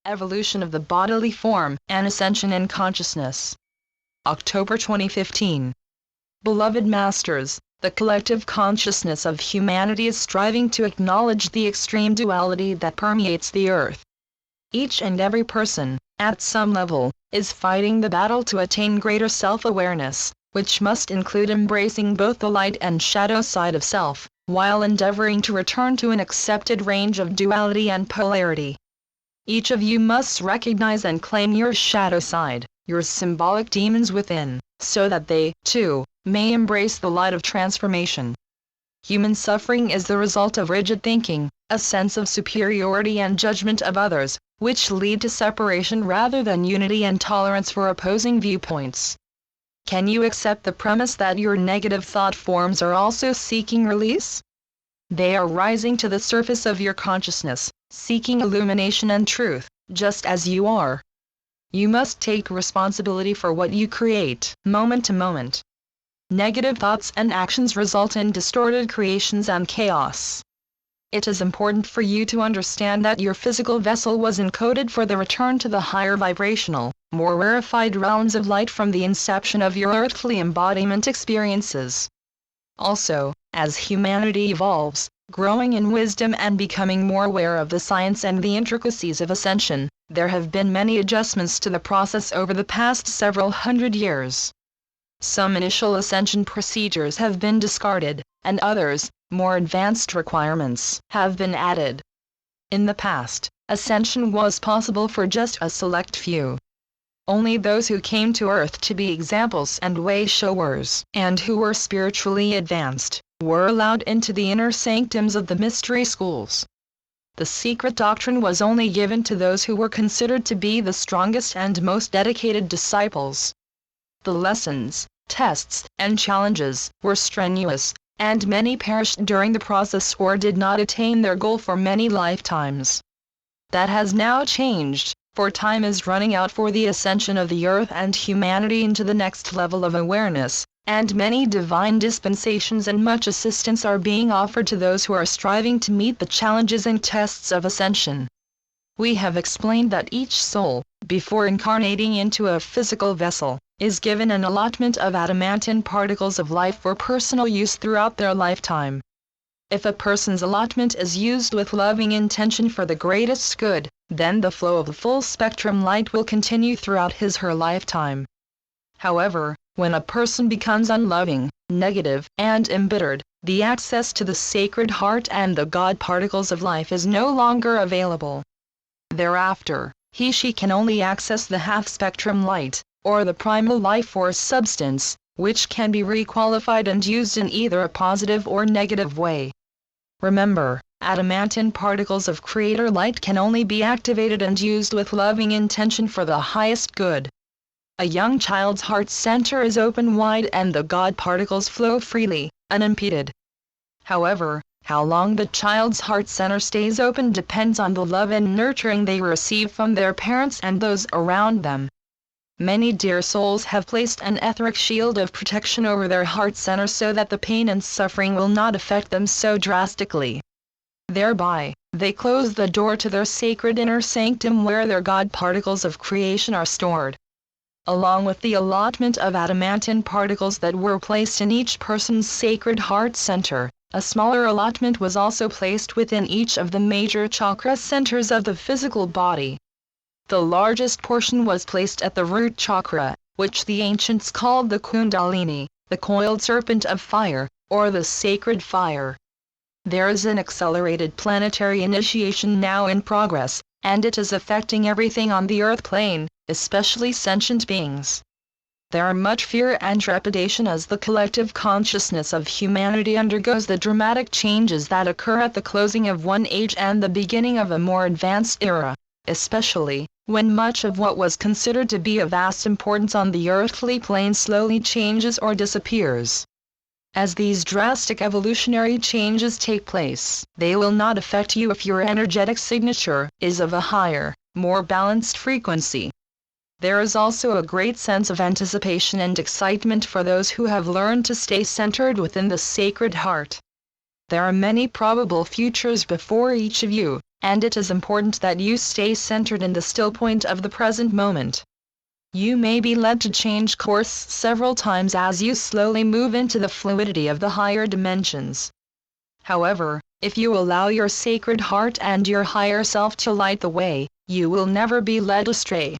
Evolution of the Bodily Form, and Ascension in Consciousness. October 2015. Beloved Masters, the collective consciousness of humanity is striving to acknowledge the extreme duality that permeates the earth. Each and every person, at some level, is fighting the battle to attain greater self-awareness, which must include embracing both the light and shadow side of self, while endeavoring to return to an accepted range of duality and polarity. Each of you must recognize and claim your shadow side, your symbolic demons within, so that they, too, may embrace the light of transformation. Human suffering is the result of rigid thinking, a sense of superiority and judgment of others, which lead to separation rather than unity and tolerance for opposing viewpoints. Can you accept the premise that your negative thought forms are also seeking release? They are rising to the surface of your consciousness, seeking illumination and truth, just as you are. You must take responsibility for what you create, moment to moment. Negative thoughts and actions result in distorted creations and chaos. It is important for you to understand that your physical vessel was encoded for the return to the higher vibrational, more rarefied realms of light from the inception of your earthly embodiment experiences. Also, as humanity evolves, growing in wisdom and becoming more aware of the science and the intricacies of ascension, there have been many adjustments to the process over the past several hundred years. Some initial ascension procedures have been discarded, and others, more advanced requirements, have been added. In the past, ascension was possible for just a select few. Only those who came to Earth to be examples and way showers, and who were spiritually advanced, were allowed into the inner sanctums of the mystery schools. The secret doctrine was only given to those who were considered to be the strongest and most dedicated disciples. The lessons, tests, and challenges were strenuous, and many perished during the process or did not attain their goal for many lifetimes. That has now changed, for time is running out for the ascension of the earth and humanity into the next level of awareness, and many divine dispensations and much assistance are being offered to those who are striving to meet the challenges and tests of ascension. We have explained that each soul, before incarnating into a physical vessel, is given an allotment of adamantine particles of light for personal use throughout their lifetime. If a person's allotment is used with loving intention for the greatest good, then the flow of the full spectrum light will continue throughout his/her lifetime. However, when a person becomes unloving, negative, and embittered, the access to the Sacred Heart and the God particles of life is no longer available. Thereafter, he/she can only access the half-spectrum light, or the primal life force substance, which can be requalified and used in either a positive or negative way. Remember, adamantine particles of creator light can only be activated and used with loving intention for the highest good. A young child's heart center is open wide and the God particles flow freely, unimpeded. However, how long the child's heart center stays open depends on the love and nurturing they receive from their parents and those around them. Many dear souls have placed an etheric shield of protection over their heart center so that the pain and suffering will not affect them so drastically. Thereby, they close the door to their sacred inner sanctum where their God particles of creation are stored. Along with the allotment of adamantine particles that were placed in each person's sacred heart center, a smaller allotment was also placed within each of the major chakra centers of the physical body. The largest portion was placed at the root chakra, which the ancients called the Kundalini, the coiled serpent of fire, or the sacred fire. There is an accelerated planetary initiation now in progress, and it is affecting everything on the earth plane, especially sentient beings. There are much fear and trepidation as the collective consciousness of humanity undergoes the dramatic changes that occur at the closing of one age and the beginning of a more advanced era, especially when much of what was considered to be of vast importance on the earthly plane slowly changes or disappears. As these drastic evolutionary changes take place, they will not affect you if your energetic signature is of a higher, more balanced frequency. There is also a great sense of anticipation and excitement for those who have learned to stay centered within the Sacred Heart. There are many probable futures before each of you, and it is important that you stay centered in the still point of the present moment. You may be led to change course several times as you slowly move into the fluidity of the higher dimensions. However, if you allow your sacred heart and your higher self to light the way, you will never be led astray.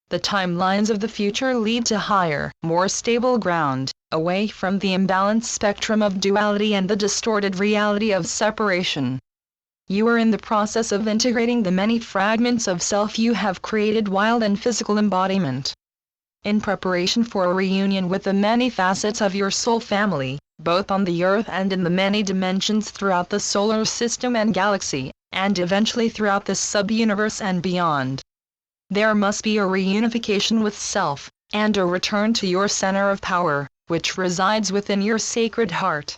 The timelines of the future lead to higher, more stable ground, away from the imbalanced spectrum of duality and the distorted reality of separation. You are in the process of integrating the many fragments of self you have created while in physical embodiment. In preparation for a reunion with the many facets of your soul family, both on the earth and in the many dimensions throughout the solar system and galaxy, and eventually throughout this sub-universe and beyond. There must be a reunification with self, and a return to your center of power, which resides within your sacred heart.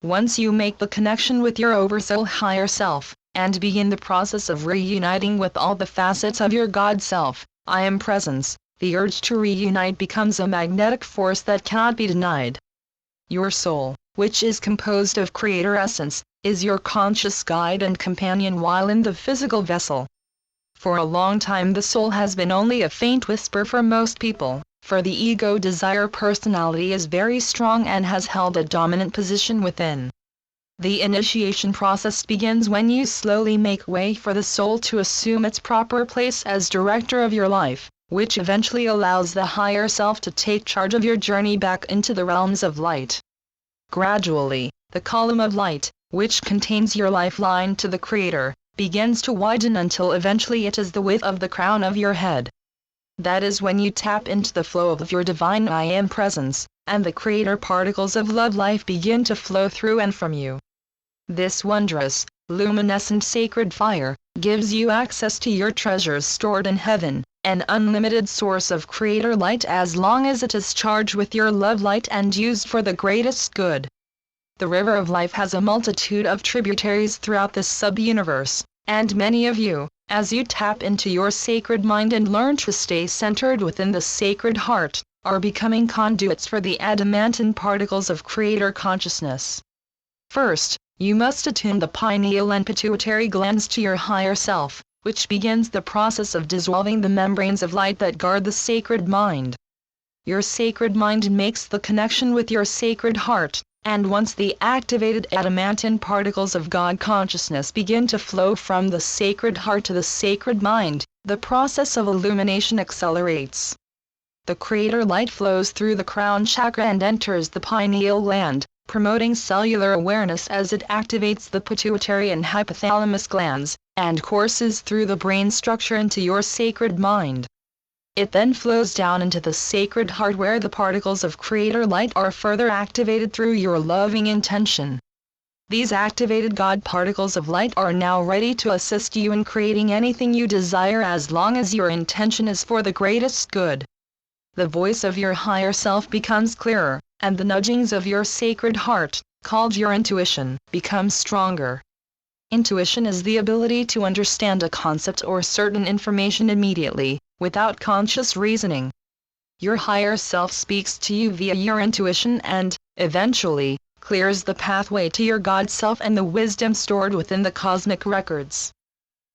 Once you make the connection with your oversoul higher self, and begin the process of reuniting with all the facets of your God self, I am presence, the urge to reunite becomes a magnetic force that cannot be denied. Your soul, which is composed of Creator Essence, is your conscious guide and companion while in the physical vessel. For a long time the soul has been only a faint whisper for most people, for the ego desire personality is very strong and has held a dominant position within. The initiation process begins when you slowly make way for the soul to assume its proper place as director of your life, which eventually allows the higher self to take charge of your journey back into the realms of light. Gradually, the column of light, which contains your lifeline to the Creator, begins to widen until eventually it is the width of the crown of your head. That is when you tap into the flow of your divine I Am presence, and the Creator particles of love life begin to flow through and from you. This wondrous, luminescent sacred fire gives you access to your treasures stored in heaven, an unlimited source of Creator light as long as it is charged with your love light and used for the greatest good. The river of life has a multitude of tributaries throughout this sub-universe, and many of you, as you tap into your sacred mind and learn to stay centered within the sacred heart, are becoming conduits for the adamantine particles of Creator consciousness. First, you must attune the pineal and pituitary glands to your higher self, which begins the process of dissolving the membranes of light that guard the sacred mind. Your sacred mind makes the connection with your sacred heart, and once the activated adamantine particles of God consciousness begin to flow from the sacred heart to the sacred mind, the process of illumination accelerates. The Creator light flows through the crown chakra and enters the pineal gland, promoting cellular awareness as it activates the pituitary and hypothalamus glands, and courses through the brain structure into your sacred mind. It then flows down into the sacred heart where the particles of Creator light are further activated through your loving intention. These activated God particles of light are now ready to assist you in creating anything you desire as long as your intention is for the greatest good. The voice of your higher self becomes clearer, and the nudgings of your sacred heart, called your intuition, become stronger. Intuition is the ability to understand a concept or certain information immediately, without conscious reasoning. Your higher self speaks to you via your intuition and, eventually, clears the pathway to your God self and the wisdom stored within the cosmic records.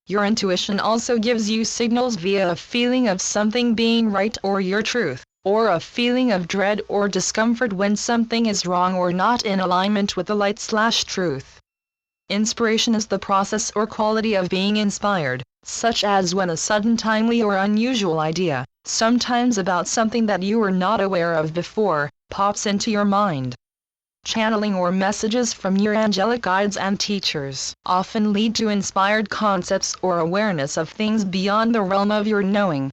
Your intuition also gives you signals via a feeling of something being right or your truth, or a feeling of dread or discomfort when something is wrong or not in alignment with the light/truth. Inspiration is the process or quality of being inspired, such as when a sudden timely or unusual idea, sometimes about something that you were not aware of before, pops into your mind. Channeling or messages from your angelic guides and teachers often lead to inspired concepts or awareness of things beyond the realm of your knowing.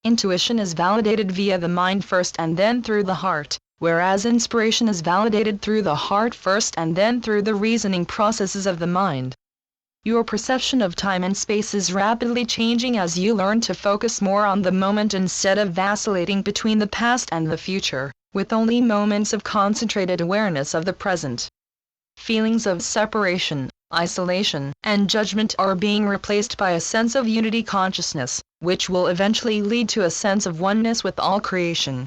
Intuition is validated via the mind first and then through the heart, whereas inspiration is validated through the heart first and then through the reasoning processes of the mind. Your perception of time and space is rapidly changing as you learn to focus more on the moment instead of vacillating between the past and the future, with only moments of concentrated awareness of the present. Feelings of separation, isolation, and judgment are being replaced by a sense of unity consciousness, which will eventually lead to a sense of oneness with all creation.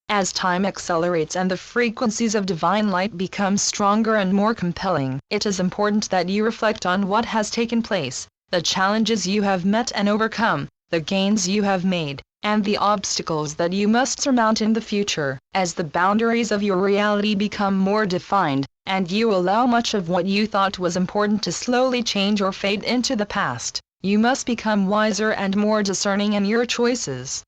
As time accelerates and the frequencies of divine light become stronger and more compelling, it is important that you reflect on what has taken place, the challenges you have met and overcome, the gains you have made, and the obstacles that you must surmount in the future. As the boundaries of your reality become more defined, and you allow much of what you thought was important to slowly change or fade into the past, you must become wiser and more discerning in your choices.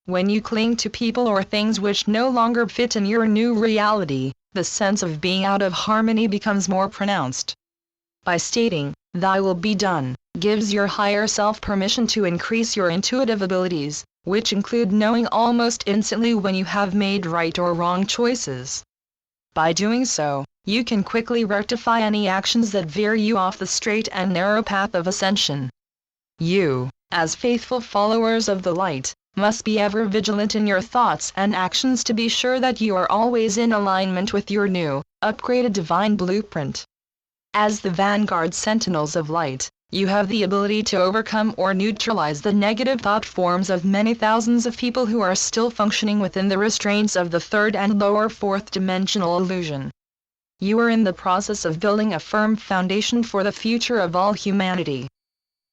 When you cling to people or things which no longer fit in your new reality, the sense of being out of harmony becomes more pronounced. By stating, "Thy will be done," gives your higher self permission to increase your intuitive abilities, which include knowing almost instantly when you have made right or wrong choices. By doing so, you can quickly rectify any actions that veer you off the straight and narrow path of ascension. You, as faithful followers of the light, must be ever vigilant in your thoughts and actions to be sure that you are always in alignment with your new, upgraded divine blueprint. As the vanguard sentinels of light, you have the ability to overcome or neutralize the negative thought forms of many thousands of people who are still functioning within the restraints of the third and lower fourth dimensional illusion. You are in the process of building a firm foundation for the future of all humanity.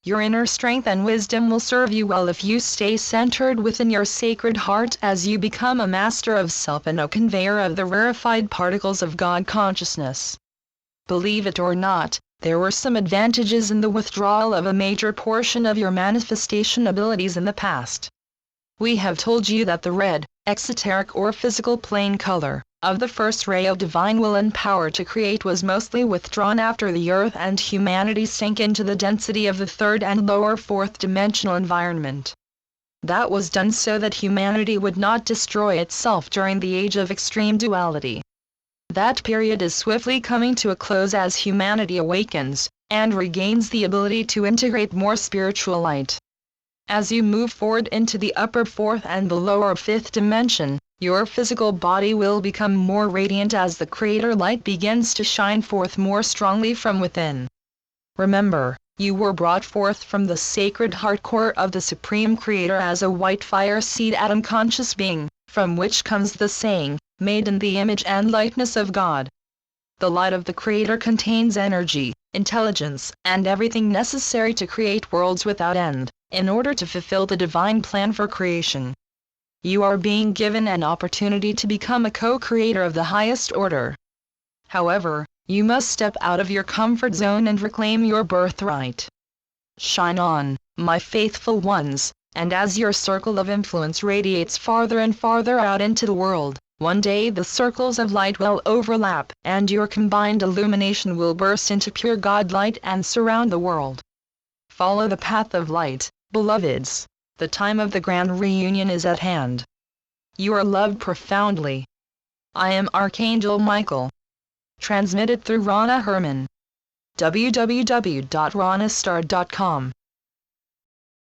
Your inner strength and wisdom will serve you well if you stay centered within your sacred heart as you become a master of self and a conveyor of the rarefied particles of God consciousness. Believe it or not, there were some advantages in the withdrawal of a major portion of your manifestation abilities in the past. We have told you that the red, exoteric or physical plane color, of the first ray of divine will and power to create was mostly withdrawn after the earth and humanity sank into the density of the third and lower fourth dimensional environment. That was done so that humanity would not destroy itself during the age of extreme duality. That period is swiftly coming to a close as humanity awakens, and regains the ability to integrate more spiritual light. As you move forward into the upper fourth and the lower fifth dimension, your physical body will become more radiant as the Creator light begins to shine forth more strongly from within. Remember, you were brought forth from the sacred heart core of the Supreme Creator as a white fire seed atom conscious being, from which comes the saying, "Made in the image and likeness of God." The light of the Creator contains energy, intelligence, and everything necessary to create worlds without end, in order to fulfill the divine plan for creation. You are being given an opportunity to become a co-creator of the highest order. However, you must step out of your comfort zone and reclaim your birthright. Shine on, my faithful ones, and as your circle of influence radiates farther and farther out into the world, one day the circles of light will overlap, and your combined illumination will burst into pure God light and surround the world. Follow the path of light, beloveds. The time of the grand reunion is at hand. You are loved profoundly. I am Archangel Michael. Transmitted through Rana Herman. www.ranastar.com